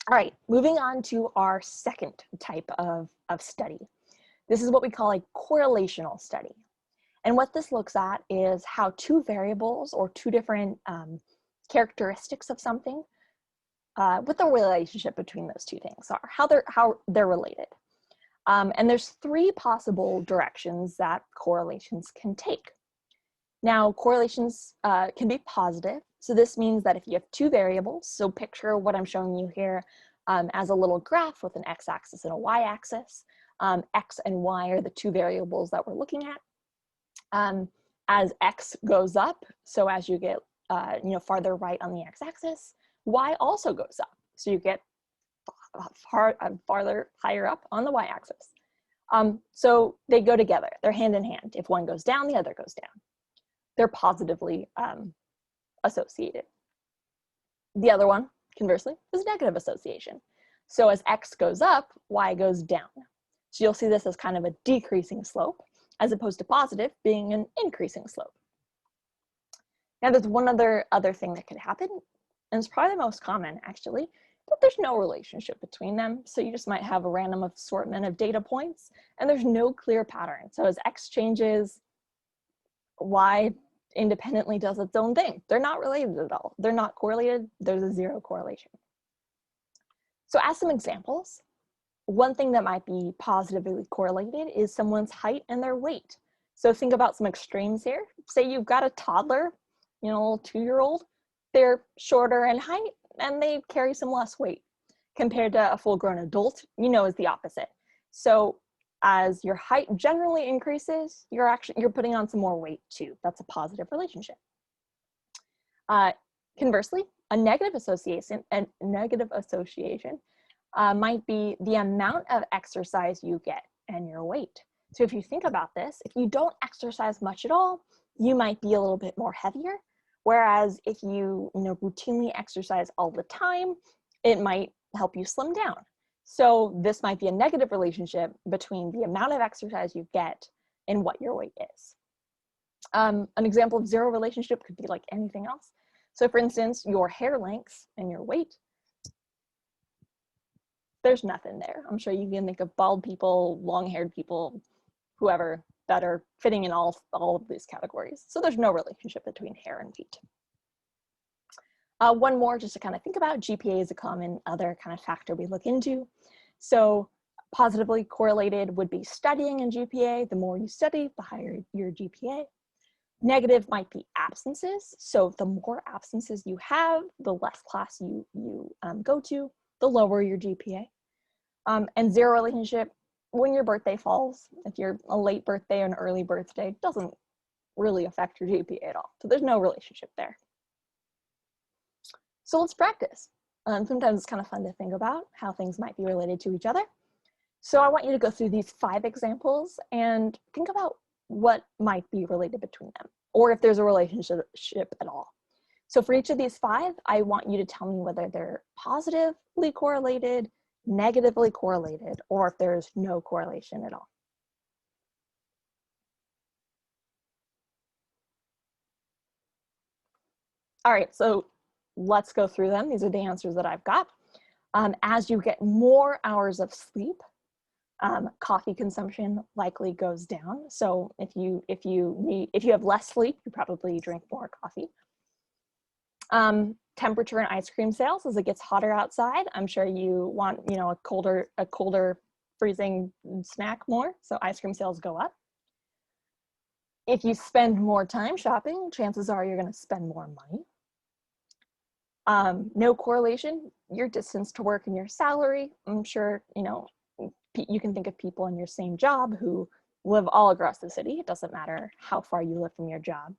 All right, moving on to our second type of study. This is what we call a correlational study. And what this looks at is how two variables or two different characteristics of something, what the relationship between those two things are, how they're related. And there's three possible directions that correlations can take. Now, correlations can be positive. So this means that if you have two variables, so picture what I'm showing you here as a little graph with an x-axis and a y-axis. X and y are the two variables that we're looking at. As x goes up, so as you get farther right on the x-axis, y also goes up, so you get farther higher up on the y-axis. So they go together, they're hand in hand. If one goes down, the other goes down. They're positively associated. The other one, conversely, is negative association. So as x goes up, y goes down. So you'll see this as kind of a decreasing slope, as opposed to positive being an increasing slope. Now there's one other thing that could happen, and it's probably the most common actually, but there's no relationship between them. So you just might have a random assortment of data points and there's no clear pattern. So as x changes, y independently does its own thing. They're not related at all. They're not correlated. There's a zero correlation. So as some examples, one thing that might be positively correlated is someone's height and their weight. So think about some extremes here. Say you've got a toddler, a little 2-year-old, they're shorter in height and they carry some less weight compared to a full-grown adult, is the opposite. So as your height generally increases, you're putting on some more weight too. That's a positive relationship. Conversely, a negative association might be the amount of exercise you get and your weight. So if you think about this, if you don't exercise much at all, you might be a little bit more heavier. Whereas if you routinely exercise all the time, it might help you slim down. So this might be a negative relationship between the amount of exercise you get and what your weight is. An example of zero relationship could be like anything else. So for instance, your hair length and your weight, there's nothing there. I'm sure you can think of bald people, long-haired people, whoever, that are fitting in all of these categories. So there's no relationship between hair and feet. One more just to kind of think about, GPA is a common other kind of factor we look into. So positively correlated would be studying in GPA. The more you study, the higher your GPA. Negative might be absences. So the more absences you have, the less class you go to, the lower your GPA. And zero relationship, when your birthday falls, if you're a late birthday or an early birthday, doesn't really affect your GPA at all. So there's no relationship there. So let's practice. Sometimes it's kind of fun to think about how things might be related to each other. So I want you to go through these 5 examples and think about what might be related between them, or if there's a relationship at all. So for each of these 5, I want you to tell me whether they're positively correlated, negatively correlated, or if there's no correlation at all. All right, so let's go through them. These are the answers that I've got. As you get more hours of sleep, coffee consumption likely goes down. So if you have less sleep, you probably drink more coffee. Temperature and ice cream sales, as it gets hotter outside, I'm sure you want a colder freezing snack more, so ice cream sales go up. If you spend more time shopping, chances are you're going to spend more money. No correlation, your distance to work and your salary. I'm sure you can think of people in your same job who live all across the city. It doesn't matter how far you live from your job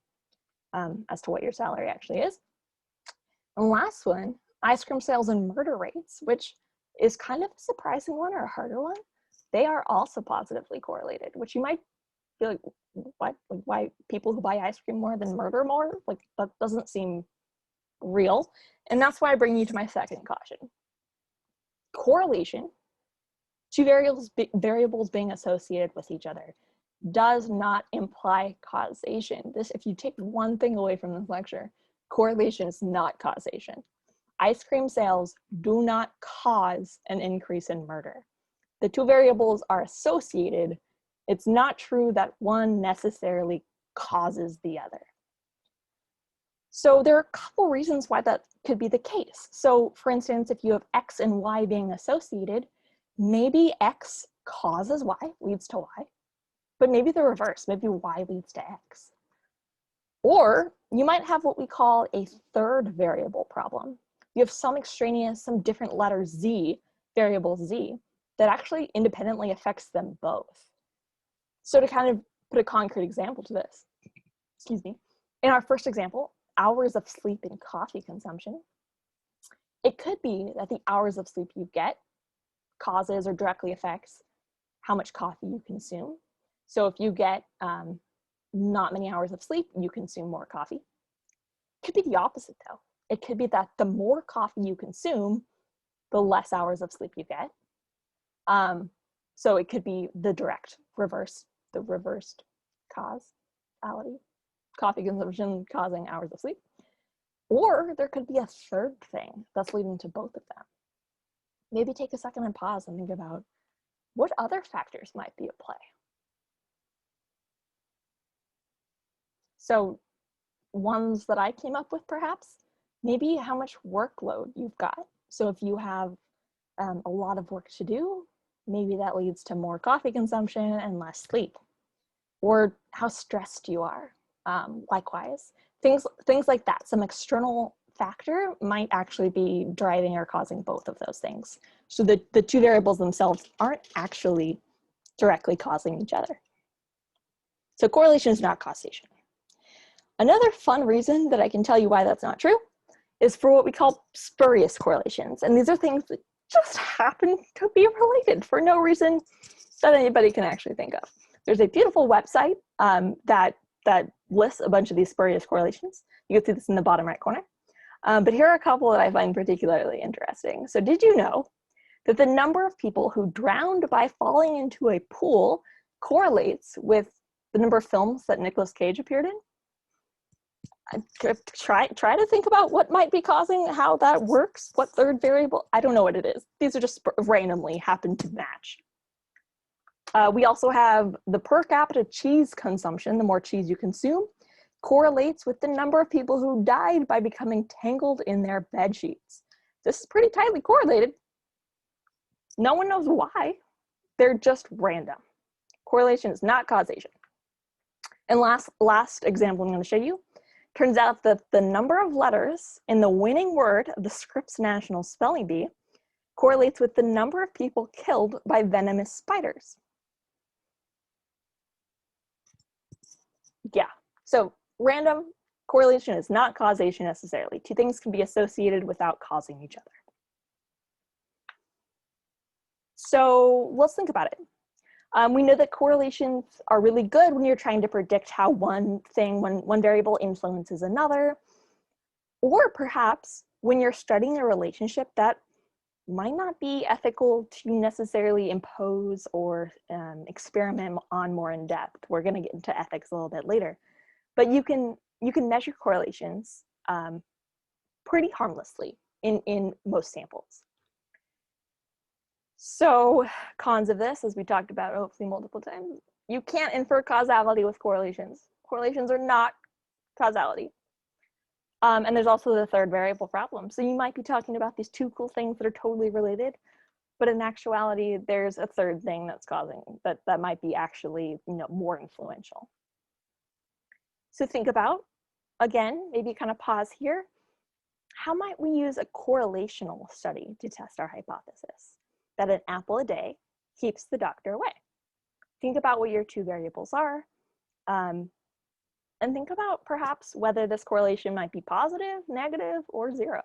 as to what your salary actually is. And last one, ice cream sales and murder rates, which is kind of a surprising one or a harder one. They are also positively correlated, which you might feel like, what? Like, why people who buy ice cream more than murder more? Like, that doesn't seem real. And that's why I bring you to my second caution. Correlation, two variables being associated with each other, does not imply causation. If you take one thing away from this lecture, correlation is not causation. ice cream sales do not cause an increase in murder. The two variables are associated. It's not true that one necessarily causes the other. So there are a couple reasons why that could be the case. So for instance, if you have X and Y being associated, maybe X causes Y, leads to Y, but maybe the reverse, maybe Y leads to X. Or you might have what we call a third variable problem. You have some extraneous, some different letter Z, variable Z, that actually independently affects them both. So to kind of put a concrete example to this, excuse me, in our first example, hours of sleep and coffee consumption, it could be that the hours of sleep you get causes or directly affects how much coffee you consume. So if you get not many hours of sleep, you consume more coffee. It could be the opposite though. It could be that the more coffee you consume, the less hours of sleep you get. So it could be the direct reverse, the reversed causality, coffee consumption causing hours of sleep. Or there could be a third thing that's leading to both of them. Maybe take a second and pause and think about what other factors might be at play. So ones that I came up with perhaps, maybe how much workload you've got. So if you have a lot of work to do, maybe that leads to more coffee consumption and less sleep. Or how stressed you are, likewise. Things like that, some external factor might actually be driving or causing both of those things. So the two variables themselves aren't actually directly causing each other. So correlation is not causation. Another fun reason that I can tell you why that's not true is for what we call spurious correlations. And these are things that just happen to be related for no reason that anybody can actually think of. There's a beautiful website that lists a bunch of these spurious correlations. You can see this in the bottom right corner. But here are a couple that I find particularly interesting. So did you know that the number of people who drowned by falling into a pool correlates with the number of films that Nicolas Cage appeared in? Try to think about what might be causing how that works. What third variable? I don't know what it is. These are just randomly happen to match. We also have the per capita cheese consumption. The more cheese you consume correlates with the number of people who died by becoming tangled in their bed sheets. This is pretty tightly correlated. No one knows why. They're just random. Correlation is not causation. And last example I'm going to show you. Turns out that the number of letters in the winning word of the Scripps National Spelling Bee correlates with the number of people killed by venomous spiders. Yeah, so random correlation is not causation necessarily. Two things can be associated without causing each other. So let's think about it. We know that correlations are really good when you're trying to predict how one variable influences another, or perhaps when you're studying a relationship that might not be ethical to necessarily impose or experiment on more in depth. We're going to get into ethics a little bit later, but you can measure correlations pretty harmlessly in most samples. So cons of this, as we talked about hopefully multiple times, you can't infer causality with correlations. Correlations are not causality. And there's also the third variable problem. So you might be talking about these two cool things that are totally related, but in actuality, there's a third thing that's causing that might be actually more influential. So think about, again, maybe kind of pause here. How might we use a correlational study to test our hypothesis that an apple a day keeps the doctor away? Think about what your two variables are, and think about perhaps whether this correlation might be positive, negative, or zero.